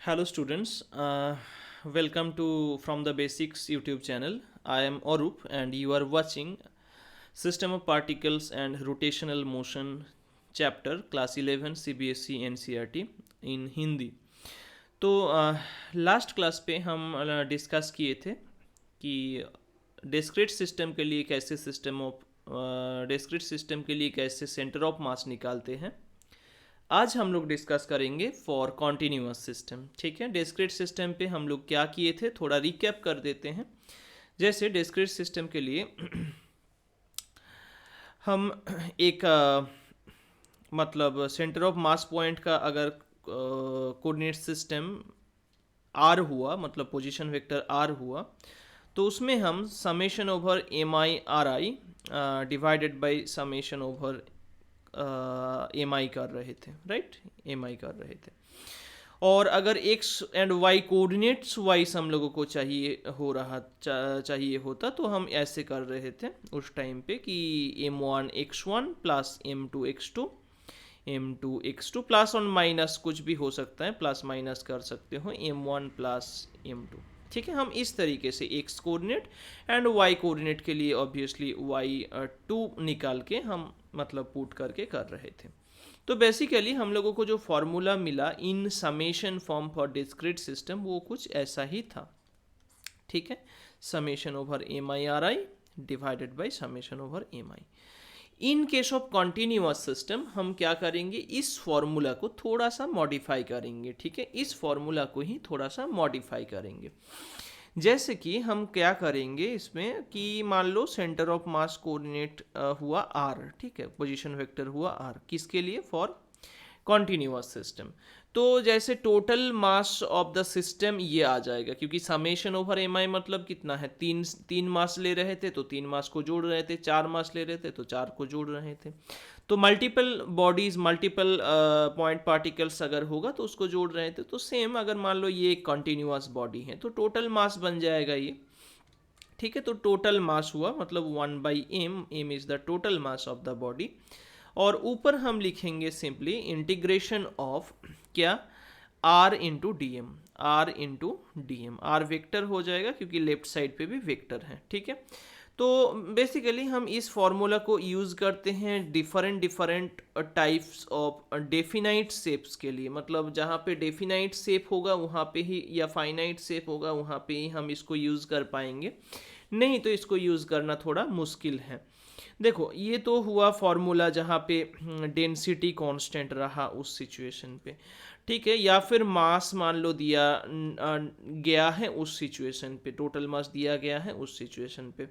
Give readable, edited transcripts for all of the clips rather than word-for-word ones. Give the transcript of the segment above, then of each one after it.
Hello students, welcome to from the basics YouTube channel. I am Arup and you are watching System of Particles and Rotational Motion chapter class 11 CBSE NCERT in Hindi. तो last class पे हम discuss किए थे कि discrete system के लिए कैसे discrete system के लिए कैसे सेंटर ऑफ मास निकालते हैं। आज हम लोग डिस्कस करेंगे फॉर कॉन्टिन्यूअस सिस्टम। ठीक है, डिस्क्रीट सिस्टम पे हम लोग क्या किए थे थोड़ा रिकैप कर देते हैं। जैसे डिस्क्रीट सिस्टम के लिए हम एक मतलब सेंटर ऑफ मास पॉइंट का अगर कोऑर्डिनेट सिस्टम आर हुआ, मतलब पोजीशन वेक्टर आर हुआ, तो उसमें हम summation over m i r i divided by summation over m i कर रहे थे, राइट, एम आई कर रहे थे। और अगर x and y coordinates wise हम लोगों को चाहिए होता तो हम ऐसे कर रहे थे उस टाइम पे कि m1 x1 plus m2 x2 plus और माइनस कुछ भी हो सकता है, प्लस माइनस कर सकते हो m1 प्लस m2। ठीक है, हम इस तरीके से x coordinate and y coordinate के लिए ऑब्वियसली y2 निकाल के हम मतलब पुट करके कर रहे थे। तो बेसिकली हम लोगों को जो फॉर्मूला मिला in summation form for discrete system वो कुछ ऐसा ही था। ठीक है, summation over m i r i divided by summation over m i. In case of continuous system हम क्या करेंगे, इस फॉर्मूला को थोड़ा सा मॉडिफाई करेंगे। ठीक है, इस फॉर्मूला को ही थोड़ा सा मॉडिफाई करेंगे। जैसे कि हम क्या करेंगे इसमें कि मान लो सेंटर ऑफ मास कोऑर्डिनेट हुआ आर, ठीक है, पोजीशन वेक्टर हुआ आर, किसके लिए, फॉर कॉन्टिन्यूअस सिस्टम। तो जैसे total mass of the system ये आ जाएगा, क्योंकि समेशन ओवर एम आई मतलब कितना है, तीन मास ले रहे थे तो तीन मास को जोड़ रहे थे, चार मास ले रहे थे तो चार को जोड़ रहे थे। तो multiple bodies, multiple point particles अगर होगा तो उसको जोड़ रहे थे। तो सेम अगर मान लो ये एक कंटिन्यूअस बॉडी है तो टोटल मास बन जाएगा ये। ठीक है, तो टोटल मास हुआ मतलब 1/m, m is the total mass of the body. और ऊपर हम लिखेंगे सिंपली इंटीग्रेशन ऑफ क्या, r into d m, r vector हो जाएगा क्योंकि लेफ्ट साइड पे भी वेक्टर है। ठीक है, तो बेसिकली हम इस फॉर्मूला को यूज़ करते हैं different types of definite shapes के लिए। मतलब जहाँ पे डेफिनाइट शेप होगा वहाँ पे ही, या फाइनाइट शेप होगा वहाँ पे ही हम इसको यूज़ कर पाएंगे, नहीं तो इसको यूज़ करना थोड़ा मुश्किल है। देखो, ये तो हुआ फॉर्मूला जहाँ पे डेंसिटी कांस्टेंट रहा उस सिचुएशन पे। ठीक है, या फिर मास मान लो दिया गया है उस सिचुएशन पे, टोटल मास दिया गया है उस सिचुएशन पे।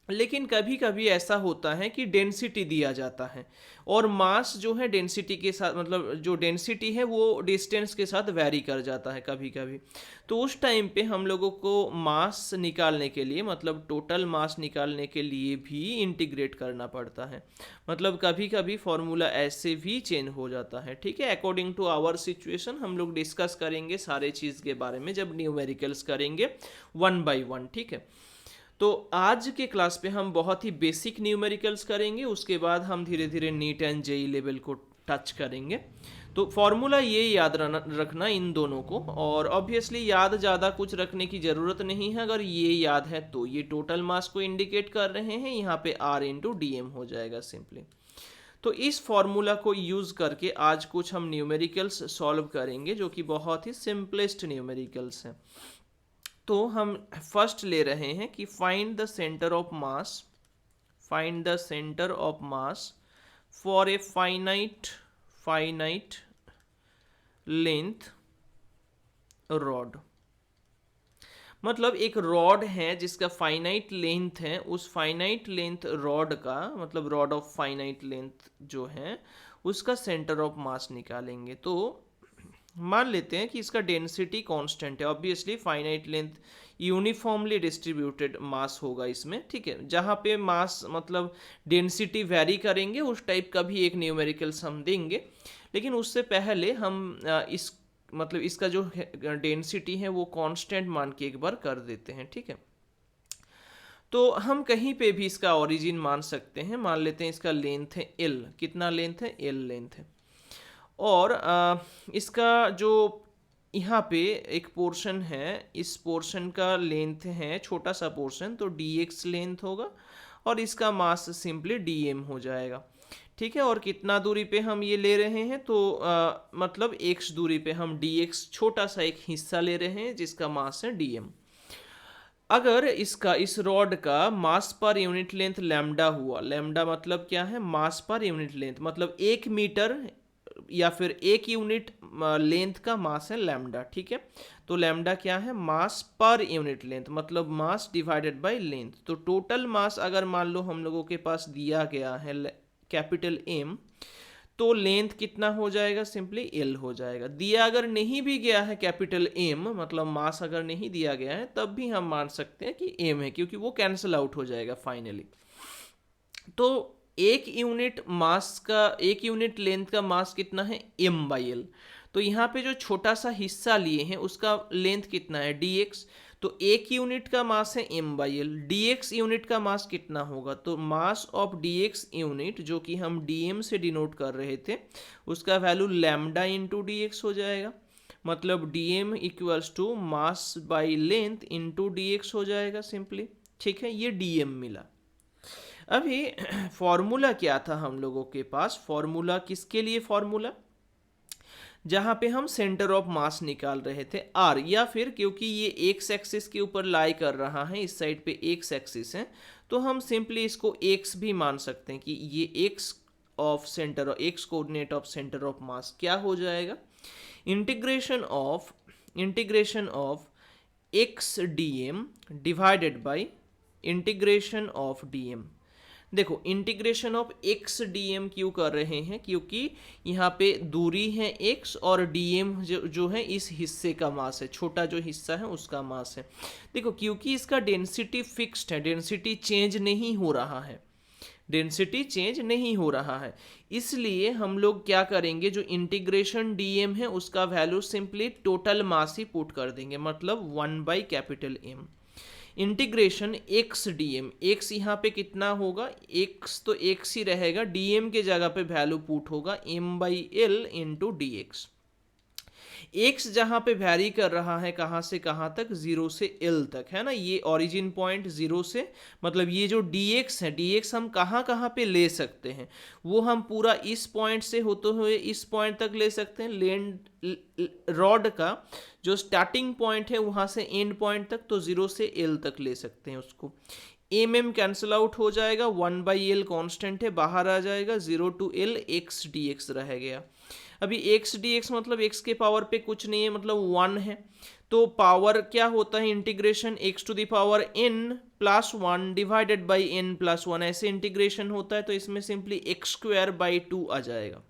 लेकिन कभी कभी ऐसा होता है कि डेंसिटी दिया जाता है और मास जो है डेंसिटी के साथ, मतलब जो डेंसिटी है वो डिस्टेंस के साथ वैरी कर जाता है कभी कभी। तो उस टाइम पे हम लोगों को मास निकालने के लिए, मतलब टोटल मास निकालने के लिए भी इंटीग्रेट करना पड़ता है। मतलब कभी कभी फॉर्मूला ऐसे भी चेंज हो जाता है। ठीक है, अकॉर्डिंग टू आवर सिचुएशन हम लोग डिस्कस करेंगे सारे चीज़ के बारे में जब न्यूमेरिकल्स करेंगे 1 by 1। ठीक है, तो आज के क्लास पे हम बहुत ही बेसिक न्यूमेरिकल्स करेंगे, उसके बाद हम धीरे धीरे नीट एंड जेई लेवल को टच करेंगे। तो फॉर्मूला ये याद रखना इन दोनों को, और ऑब्वियसली याद ज़्यादा कुछ रखने की ज़रूरत नहीं है। अगर ये याद है तो ये टोटल मास को इंडिकेट कर रहे हैं, यहाँ पे r इंटू डी एम हो जाएगा सिंपली। तो इस फॉर्मूला को यूज़ करके आज कुछ हम न्यूमेरिकल्स सॉल्व करेंगे जो कि बहुत ही सिंपलेस्ट न्यूमेरिकल्स हैं। तो हम फर्स्ट ले रहे हैं कि find the centre of mass for a finite length rod. मतलब एक रॉड है जिसका फाइनाइट लेंथ है, उस फाइनाइट लेंथ रॉड का, मतलब रॉड ऑफ फाइनाइट लेंथ जो है उसका सेंटर ऑफ मास निकालेंगे। तो मान लेते हैं कि इसका डेंसिटी कांस्टेंट है, obviously finite length uniformly distributed mass होगा इसमें। ठीक है, जहाँ पे मास मतलब डेंसिटी वैरी करेंगे उस टाइप का भी एक न्यूमेरिकल्स हम देंगे। लेकिन उससे पहले हम इस मतलब इसका जो डेंसिटी है वो कांस्टेंट मान के एक बार कर देते हैं। ठीक है, तो हम कहीं पे भी इसका ओरिजिन मान सकते हैं। मान लेते हैं इसका लेंथ है एल, कितना लेंथ है, एल लेंथ है। और इसका जो यहाँ पे एक पोर्शन है, इस पोर्शन का लेंथ है छोटा सा पोर्शन, तो dx लेंथ होगा और इसका मास सिंपली dm हो जाएगा। ठीक है, और कितना दूरी पे हम ये ले रहे हैं, तो मतलब x दूरी पे हम dx छोटा सा एक हिस्सा ले रहे हैं जिसका मास है dm। अगर इसका इस रॉड का मास पर यूनिट लेंथ लैम्डा हुआ, लैम्डा मतलब क्या है, मास पर यूनिट लेंथ, मतलब 1 मीटर या फिर 1 यूनिट लेंथ का मास है लैम्डा। ठीक है, तो लैम्डा क्या है, मास पर यूनिट लेंथ, मतलब मास डिवाइडेड बाय लेंथ। तो टोटल मास अगर मान लो हम लोगों के पास दिया गया है कैपिटल एम, तो लेंथ कितना हो जाएगा, सिंपली एल हो जाएगा। दिया अगर नहीं भी गया है कैपिटल एम, मतलब मास अगर नहीं दिया गया है, तब भी हम मान सकते हैं कि एम है, क्योंकि वो कैंसिल आउट हो जाएगा फाइनली। तो 1 यूनिट लेंथ का मास कितना है, एम बाई एल। तो यहाँ पे जो छोटा सा हिस्सा लिए हैं उसका लेंथ कितना है, dx। तो 1 यूनिट का मास है m by L, dx unit का मास कितना होगा, तो मास ऑफ dx यूनिट, जो कि हम dm से डिनोट कर रहे थे, उसका वैल्यू लैम्डा इंटू dx हो जाएगा। मतलब dm equals to mass by length into dx हो जाएगा सिंपली। ठीक है, ये dm मिला। अभी फॉर्मूला क्या था हम लोगों के पास, फॉर्मूला किसके लिए, फॉर्मूला जहाँ पे हम सेंटर ऑफ मास निकाल रहे थे आर, या फिर क्योंकि ये एक्स एक्सिस के ऊपर लाई कर रहा है, इस साइड पे एक्स एक्सिस है, तो हम सिंपली इसको एक्स भी मान सकते हैं कि ये x of centre, x coordinate of centre of mass क्या हो जाएगा, integration of x d m divided by integration of d m. देखो, integration of x d m क्यों कर रहे हैं, क्योंकि यहाँ पे दूरी है x और dm जो है इस हिस्से का मास है, छोटा जो हिस्सा है उसका मास है। देखो, क्योंकि इसका डेंसिटी फिक्स्ड है, डेंसिटी चेंज नहीं हो रहा है, डेंसिटी चेंज नहीं हो रहा है, इसलिए हम लोग क्या करेंगे, जो इंटीग्रेशन dm है उसका वैल्यू सिंपली टोटल मास ही पुट कर देंगे, मतलब 1/M। Integration x d m, x यहाँ पे कितना होगा, एक्स तो एक्स ही रहेगा, dm के जगह पे वैल्यू पुट होगा m/l into d x. X जहाँ पे वैरी कर रहा है कहाँ से कहाँ तक, 0 से l तक, है ना, ये ओरिजिन पॉइंट 0 से, मतलब ये जो dx है, dx हम कहाँ कहाँ पे ले सकते हैं, वो हम पूरा इस पॉइंट से होते हुए इस पॉइंट तक ले सकते हैं, रॉड का जो स्टार्टिंग पॉइंट है वहाँ से एंड पॉइंट तक, तो 0 से l तक ले सकते हैं उसको। एम कैंसिल आउट हो जाएगा, 1/l कांस्टेंट है, बाहर आ जाएगा, 0 to l x dx रह गया। अभी x dx मतलब x के पावर पे कुछ नहीं है, मतलब 1 है, तो पावर क्या होता है, integration x to the power n plus 1 divided by n plus 1, ऐसे इंटीग्रेशन होता है, तो इसमें सिंपली x²/2 आ जाएगा।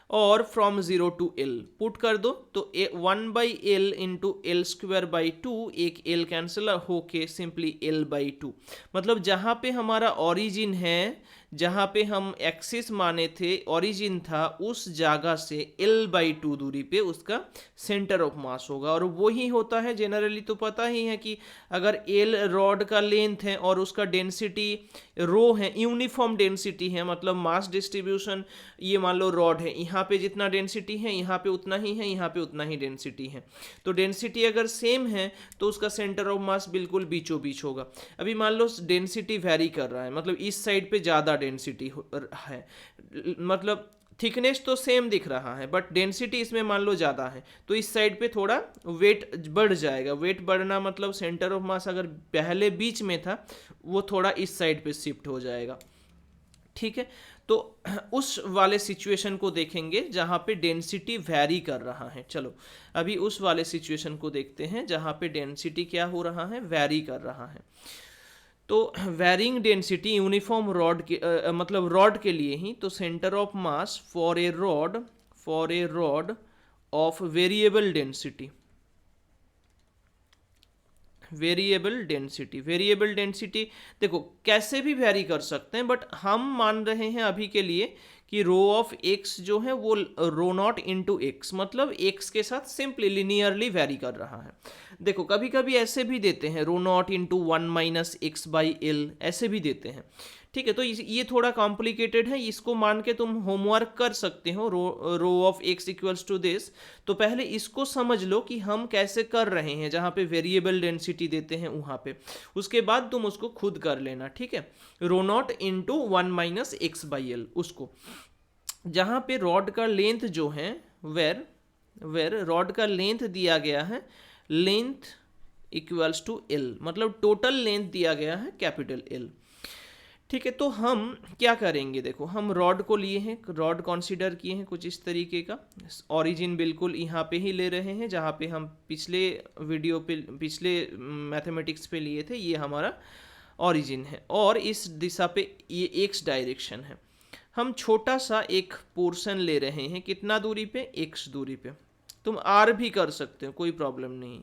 और फ्रॉम 0 to l पुट कर दो, तो 1/l इंटू l²/2, एक l कैंसिल होके सिंपली l/2, मतलब जहाँ पे हमारा ओरिजिन है, जहाँ पे हम एक्सिस माने थे, ओरिजिन था, उस जगह से l/2 दूरी पे उसका सेंटर ऑफ मास होगा। और वही होता है जनरली, तो पता ही है कि अगर l रॉड का लेंथ है और उसका डेंसिटी रो है, यूनिफॉर्म डेंसिटी है, मतलब मास डिस्ट्रीब्यूशन, ये मान लो रॉड है, यहाँ पे जितना डेंसिटी है यहाँ पे उतना ही है, यहाँ पे उतना ही डेंसिटी है, तो डेंसिटी अगर सेम है तो उसका सेंटर ऑफ मास बिल्कुल बीचों बीच होगा। अभी मान लो डेंसिटी वेरी कर रहा है, मतलब इस साइड पे ज़्यादा डेंसिटी है, मतलब थिकनेस तो सेम दिख रहा है बट डेंसिटी इसमें मान लो ज़्यादा है, तो इस साइड पे थोड़ा वेट बढ़ जाएगा। वेट बढ़ना मतलब सेंटर ऑफ मास अगर पहले बीच में था वो थोड़ा इस साइड पे शिफ्ट हो जाएगा। ठीक है, तो उस वाले सिचुएशन को देखेंगे जहाँ पे डेंसिटी वैरी कर रहा है। चलो अभी उस वाले सिचुएशन को देखते हैं जहाँ पे डेंसिटी क्या हो रहा है, वैरी कर रहा है। तो वैरिंग डेंसिटी यूनिफॉर्म रॉड के मतलब रॉड के लिए ही, तो centre of mass for a rod of variable density, variable density देखो कैसे भी वेरी कर सकते हैं, बट हम मान रहे हैं अभी के लिए कि रो ऑफ एक्स जो है वो रो नॉट इंटू एक्स, मतलब एक्स के साथ सिंपली लिनियरली वेरी कर रहा है। देखो कभी कभी ऐसे भी देते हैं, रो नॉट इंटू 1 - x/l, ऐसे भी देते हैं। ठीक है, तो ये थोड़ा कॉम्प्लिकेटेड है, इसको मान के तुम होमवर्क कर सकते हो, rho of x equals to this. तो पहले इसको समझ लो कि हम कैसे कर रहे हैं, जहाँ पे वेरिएबल डेंसिटी देते हैं वहाँ पे, उसके बाद तुम उसको खुद कर लेना, ठीक है। रो नॉट इंटू 1-x/l, उसको जहाँ पे रॉड का लेंथ जो है, वेर रॉड का लेंथ दिया गया है, लेंथ इक्वल्स टू एल, मतलब टोटल लेंथ दिया गया है कैपिटल एल। ठीक है, तो हम क्या करेंगे, देखो हम रॉड को लिए हैं, रॉड कंसीडर किए हैं कुछ इस तरीके का, ओरिजिन बिल्कुल यहाँ पे ही ले रहे हैं जहाँ पे हम पिछले वीडियो पे, पिछले मैथमेटिक्स पे लिए थे, ये हमारा ओरिजिन है, और इस दिशा पे ये एक्स डायरेक्शन है। हम छोटा सा एक पोर्शन ले रहे हैं, कितना दूरी पे, एक्स दूरी पे, तुम आर भी कर सकते हो, कोई प्रॉब्लम नहीं।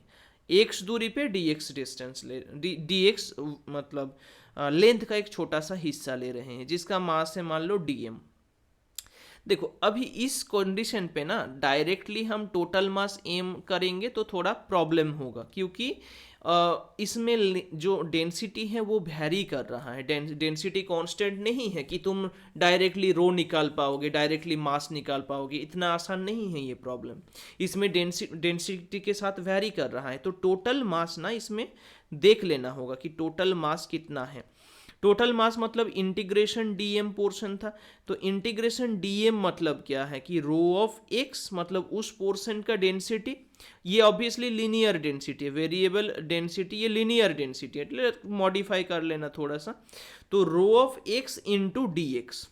एक्स दूरी पे dx डिस्टेंस ले, dx मतलब लेंथ का एक छोटा सा हिस्सा ले रहे हैं जिसका मास है मान लो dm। देखो अभी इस कंडीशन पे ना डायरेक्टली हम टोटल मास एम करेंगे तो थोड़ा प्रॉब्लम होगा, क्योंकि इसमें जो डेंसिटी है वो वैरी कर रहा है, डेंसिटी कांस्टेंट नहीं है कि तुम डायरेक्टली रो निकाल पाओगे, डायरेक्टली मास निकाल पाओगे, इतना आसान नहीं है ये प्रॉब्लम। इसमें डेंसिटी के साथ वैरी कर रहा है, तो टोटल मास ना इसमें देख लेना होगा कि टोटल मास कितना है। टोटल मास मतलब इंटीग्रेशन डीएम पोर्शन था, तो इंटीग्रेशन डीएम मतलब क्या है कि रो ऑफ एक्स मतलब उस पोर्शन का डेंसिटी, ये ऑब्वियसली लीनियर डेंसिटी है, वेरिएबल डेंसिटी ये लीनियर डेंसिटी है, मॉडिफाई कर लेना थोड़ा सा। तो rho of x into d x,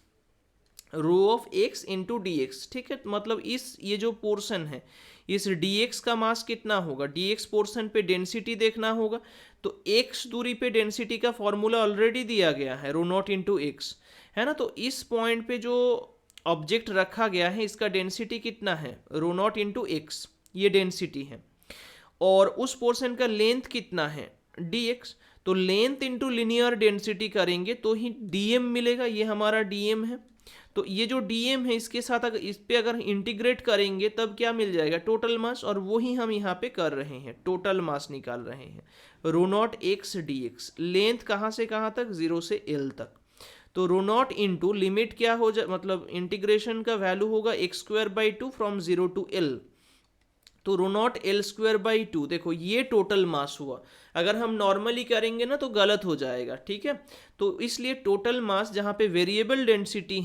rho of x into d x, ठीक है, मतलब इस ये जो पोर्शन है इस dx का मास कितना होगा, dx पोर्शन पे डेंसिटी देखना होगा, तो x दूरी पे डेंसिटी का फॉर्मूला ऑलरेडी दिया गया है, रो नॉट इंटू एक्स, है ना। तो इस पॉइंट पे जो ऑब्जेक्ट रखा गया है इसका डेंसिटी कितना है, रो नॉट इंटू एक्स, ये डेंसिटी है, और उस पोर्शन का लेंथ कितना है, dx। तो लेंथ इंटू लिनियर डेंसिटी करेंगे तो ही dm मिलेगा, ये हमारा dm है। तो ये जो dm है इसके साथ अगर इस पे अगर इंटीग्रेट करेंगे तब क्या मिल जाएगा, टोटल मास, और वही हम यहाँ पे कर रहे हैं, टोटल मास निकाल रहे हैं, rho nought x d x. Length कहाँ से कहाँ तक, 0 से l तक, तो रो नॉट इंटू लिमिट क्या हो जाए, मतलब इंटीग्रेशन का वैल्यू होगा x²/2 फ्रॉम 0 to l, तो रो नॉट l²/2। देखो ये टोटल मास हुआ, अगर हम नॉर्मली करेंगे ना तो गलत हो जाएगा, ठीक है। तो इसलिए टोटल मास जहाँ पे वेरिएबल डेंसिटी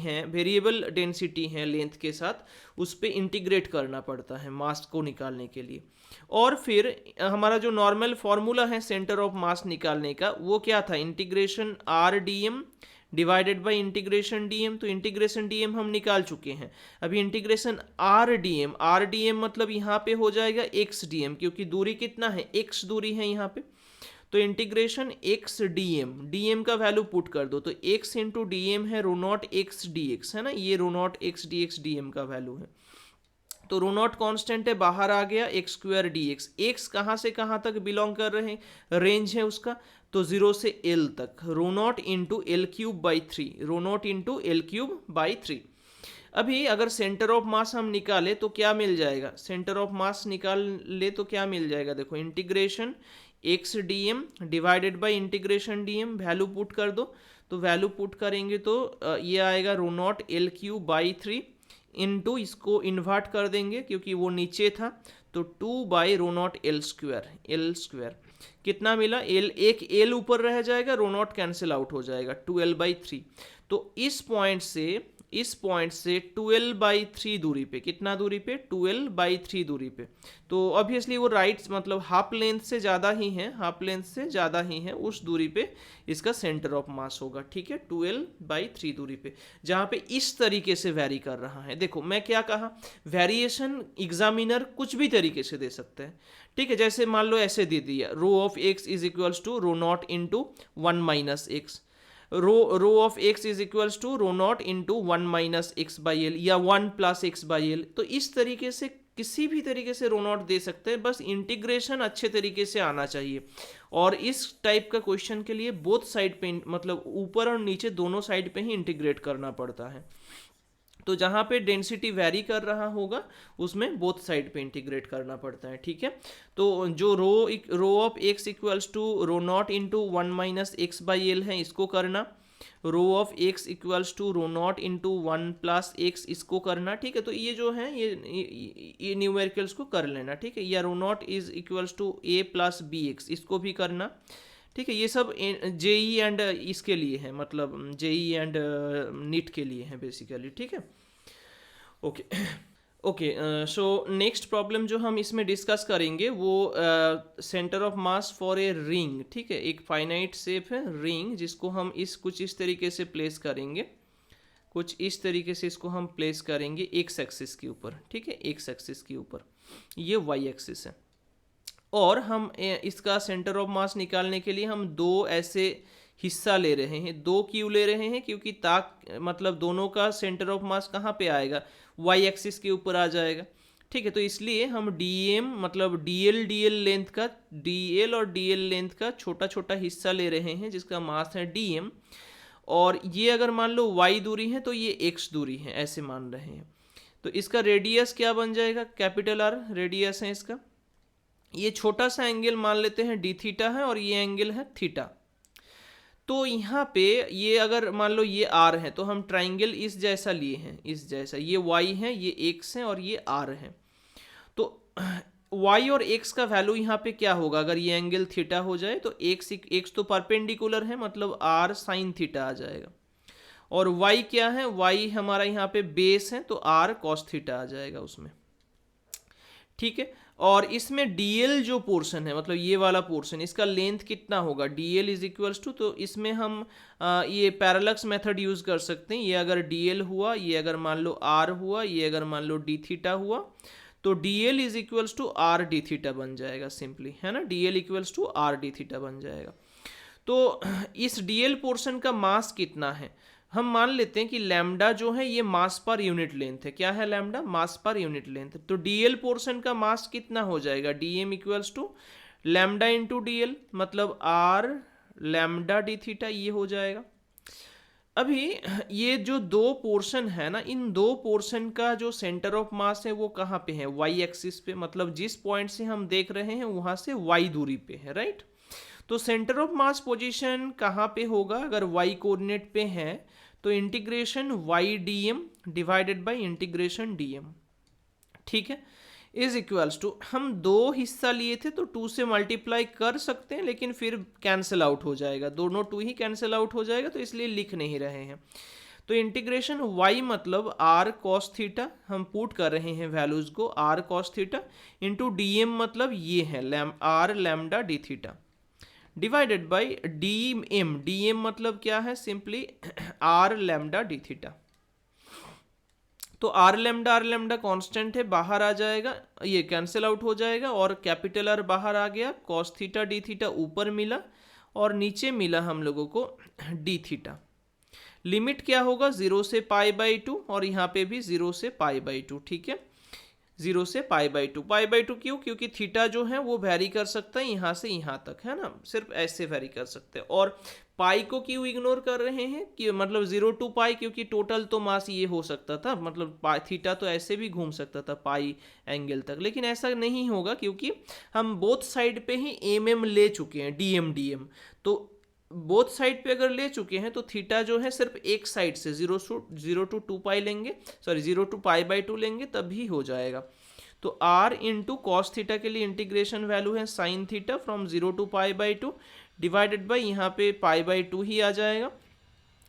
है लेंथ के साथ, उस पे इंटीग्रेट करना पड़ता है मास को निकालने के लिए। और फिर हमारा जो नॉर्मल फॉर्मूला है सेंटर ऑफ मास निकालने का, वो क्या था, integration r d m divided by integration dm. तो इंटीग्रेशन डीएम हम निकाल चुके हैं, अभी इंटीग्रेशन आर डीएम मतलब यहाँ पे हो जाएगा एक्स डीएम, क्योंकि दूरी कितना है, एक्स दूरी है यहाँ पे। तो इंटीग्रेशन एक्स डीएम का वैल्यू पुट कर दो, तो एक्स इंटू डीएम है rho nought x d x, है ना, ये rho nought x d x d m का वैल्यू है। तो रो नॉट कॉन्स्टेंट है, बाहर आ गया x² dx। एक्स कहाँ से कहाँ तक बिलोंग कर रहे हैं, रेंज है उसका, तो 0 से l तक, rho not into l³/3, rho not into l³/3। अभी अगर सेंटर ऑफ मास हम निकाले तो क्या मिल जाएगा, सेंटर ऑफ मास निकाल ले तो क्या मिल जाएगा, देखो integration x d m divided by integration d m, value put कर दो, तो वैल्यू पुट करेंगे तो ये आएगा रो नॉट l³/3 इनटू, इसको इन्वर्ट कर देंगे क्योंकि वो नीचे था, तो 2/रो नॉट l² कितना मिला, एक l ऊपर रह जाएगा, रो नॉट कैंसिल आउट हो जाएगा, 2l/3। तो इस पॉइंट से 2l/3 दूरी पे, कितना दूरी पे, 2l/3 दूरी पे, तो ऑब्वियसली वो राइट मतलब हाफ लेंथ से ज़्यादा ही है, उस दूरी पे इसका सेंटर ऑफ मास होगा, ठीक है, 2l/3 दूरी पे, जहाँ पे इस तरीके से वैरी कर रहा है। देखो मैं क्या कहा, वेरिएशन एग्जामिनर कुछ भी तरीके से दे सकते हैं, ठीक है, जैसे मान लो ऐसे दे दिया, rho of x is equals to rho not into 1 - x, rho of x is equals to rho not into 1 - x/l या 1 + x/l। तो इस तरीके से किसी भी तरीके से रो नॉट दे सकते हैं, बस इंटीग्रेशन अच्छे तरीके से आना चाहिए। और इस टाइप का क्वेश्चन के लिए बोथ साइड पे मतलब ऊपर और नीचे दोनों साइड पे ही इंटीग्रेट करना पड़ता है। तो जहाँ पे डेंसिटी वैरी कर रहा होगा उसमें बोथ साइड पे इंटीग्रेट करना पड़ता है, ठीक है। तो जो rho of x equals to rho not into 1 - x/l है, इसको करना, rho of x equals to rho not into 1+x इसको करना, ठीक है। तो ये जो है ये न्यूमेरिकल्स को कर लेना, ठीक है। या rho nought is equals to a+bx इसको भी करना, ठीक है। ये सब जेई एंड इसके लिए है, मतलब जेई एंड नीट के लिए है बेसिकली, ठीक है। Okay okay, so next problem जो हम इसमें डिस्कस करेंगे वो centre of mass for a ring, ठीक है। एक फाइनाइट शेप है रिंग जिसको हम कुछ इस तरीके से प्लेस करेंगे, कुछ इस तरीके से इसको हम प्लेस करेंगे एक्स एक्सिस के ऊपर, ठीक है, एक्स एक्सिस के ऊपर, ये वाई एक्सिस है। और हम इसका सेंटर ऑफ मास निकालने के लिए हम दो ऐसे हिस्सा ले रहे हैं। दो क्यों ले रहे हैं? क्योंकि मतलब दोनों का सेंटर ऑफ मास कहाँ पे आएगा? वाई एक्सिस के ऊपर आ जाएगा, ठीक है। तो इसलिए हम डीएम मतलब डीएल लेंथ का, डीएल और डीएल लेंथ का छोटा छोटा हिस्सा ले रहे हैं जिसका मास है डीएम। और ये अगर मान लो वाई दूरी है तो ये एक्स दूरी है, ऐसे मान रहे हैं। तो इसका रेडियस क्या बन जाएगा? कैपिटल आर रेडियस है इसका। ये छोटा सा एंगल मान लेते हैं डी थीटा है और ये एंगल है थीटा। तो यहाँ पे ये अगर मान लो ये आर है तो हम ट्राइंगल इस जैसा लिए हैं, इस जैसा। ये वाई है, ये एक्स है और ये आर है। तो वाई और एक्स का वैल्यू यहाँ पे क्या होगा? अगर ये एंगल थीटा हो जाए तो एक्स तो परपेंडिकुलर है, मतलब आर साइन थीटा आ जाएगा। और वाई क्या है? वाई हमारा यहाँ पे बेस है तो आर कॉस थीटा आ जाएगा उसमें, ठीक है। और इसमें डीएल जो पोर्शन है, मतलब ये वाला पोर्शन, इसका लेंथ कितना होगा? डीएल इज इक्वल्स टू, तो इसमें हम ये पैरेलक्स मेथड यूज कर सकते हैं। ये अगर डीएल हुआ, ये अगर मान लो आर हुआ, ये अगर मान लो डी थीटा हुआ, तो dl is equals to r d theta बन जाएगा सिंपली, है ना। Dl equals to r d theta बन जाएगा। तो इस डीएल पोर्शन का मास कितना है? हम मान लेते हैं कि लैम्डा जो है ये मास पर यूनिट लेंथ है। क्या है लैम्डा? मास पर यूनिट लेंथ। तो डीएल पोर्शन का मास कितना हो जाएगा? Dm equals to lambda into dl, मतलब आर लैम्डा डी थीटा, ये हो जाएगा। अभी ये जो दो पोर्शन है ना, इन दो पोर्शन का जो सेंटर ऑफ मास है वो कहाँ पे है? वाई एक्सिस पे, मतलब जिस पॉइंट से हम देख रहे हैं वहां से वाई दूरी पे है, राइट। तो सेंटर ऑफ मास पोजीशन कहाँ पे होगा? अगर वाई कोऑर्डिनेट पे है तो integration y d m divided by integration d m, ठीक है, इज इक्वल्स टू, हम दो हिस्सा लिए थे तो 2 से मल्टीप्लाई कर सकते हैं लेकिन फिर कैंसिल आउट हो जाएगा, दोनों 2 ही कैंसिल आउट हो जाएगा, तो इसलिए लिख नहीं रहे हैं। तो इंटीग्रेशन y मतलब r cos थीटा, हम पुट कर रहे हैं वैल्यूज को, r cos theta into d m मतलब ये है r lambda d theta divided by d m मतलब क्या है? Simply r lambda d theta. तो आर लैम्डा कांस्टेंट है, बाहर आ जाएगा, ये कैंसिल आउट हो जाएगा और कैपिटल आर बाहर आ गया, कॉस थीटा डी थीटा ऊपर मिला और नीचे मिला हम लोगों को डी थीटा। लिमिट क्या होगा? 0 से π/2 और यहाँ पे भी 0 से π/2, ठीक है, 0 से π/2। π/2 क्यों? क्योंकि थीटा जो है वो वैरी कर सकता है यहाँ से यहाँ तक, है ना, सिर्फ ऐसे वैरी कर सकते हैं। और पाई को क्यों इग्नोर कर रहे हैं? कि मतलब 0 to π, क्योंकि टोटल तो मास ये हो सकता था, मतलब थीटा तो ऐसे भी घूम सकता था पाई एंगल तक, लेकिन ऐसा नहीं होगा क्योंकि हम बोथ साइड पे ही एम ले चुके हैं, डीएम। तो बोथ साइड पे अगर ले चुके हैं तो थीटा जो है सिर्फ एक साइड से 0 to 2π लेंगे, सॉरी 0 to π/2 लेंगे तभी हो जाएगा। तो r इंटू कॉस थीटा के लिए इंटीग्रेशन वैल्यू है sine theta from 0 to π/2 divided by यहाँ पे π/2 ही आ जाएगा।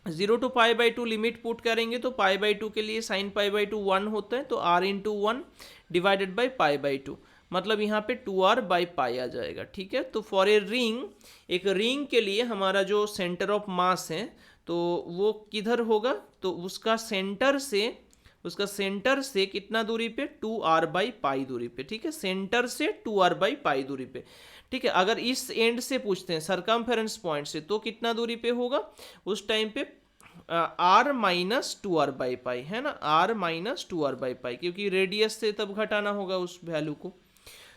0 to π/2 लिमिट पुट करेंगे तो π/2 के लिए साइन π/2 1 होता है, तो r इंटू 1 डिवाइडेड बाई π/2, मतलब यहाँ पे 2r/π आ जाएगा, ठीक है। तो फॉर ए रिंग, एक रिंग के लिए हमारा जो सेंटर ऑफ मास है तो वो किधर होगा? तो उसका सेंटर से कितना दूरी पे? 2r/π दूरी पे, ठीक है, सेंटर से 2r/π दूरी पे, ठीक है। अगर इस एंड से पूछते हैं सरकमफेरेंस पॉइंट से तो कितना दूरी पे होगा उस टाइम पे? r माइनस 2r/π, है ना, r माइनस 2r/π, क्योंकि रेडियस से तब घटाना होगा उस वैल्यू को।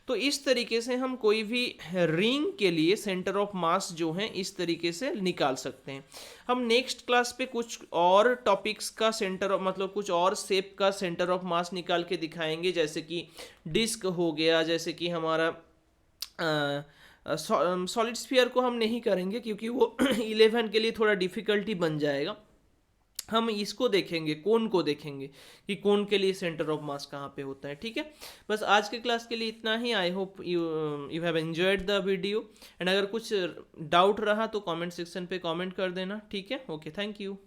तो इस तरीके से हम कोई भी रिंग के लिए सेंटर ऑफ मास जो है इस तरीके से निकाल सकते हैं। हम नेक्स्ट क्लास पे कुछ और टॉपिक्स का सेंटर मतलब कुछ और शेप का सेंटर ऑफ मास निकाल के दिखाएंगे, जैसे कि डिस्क हो गया, जैसे कि हमारा सॉलिड स्फीयर को हम नहीं करेंगे क्योंकि वो 11 के लिए थोड़ा डिफिकल्टी बन जाएगा। हम इसको देखेंगे, कोन को देखेंगे कि कोन के लिए सेंटर ऑफ मास कहाँ पे होता है। ठीक है, बस आज के क्लास के लिए इतना ही। I hope you have enjoyed the video, and अगर कुछ डाउट रहा तो कमेंट सेक्शन पे कमेंट कर देना। ठीक है, ओके, थैंक यू।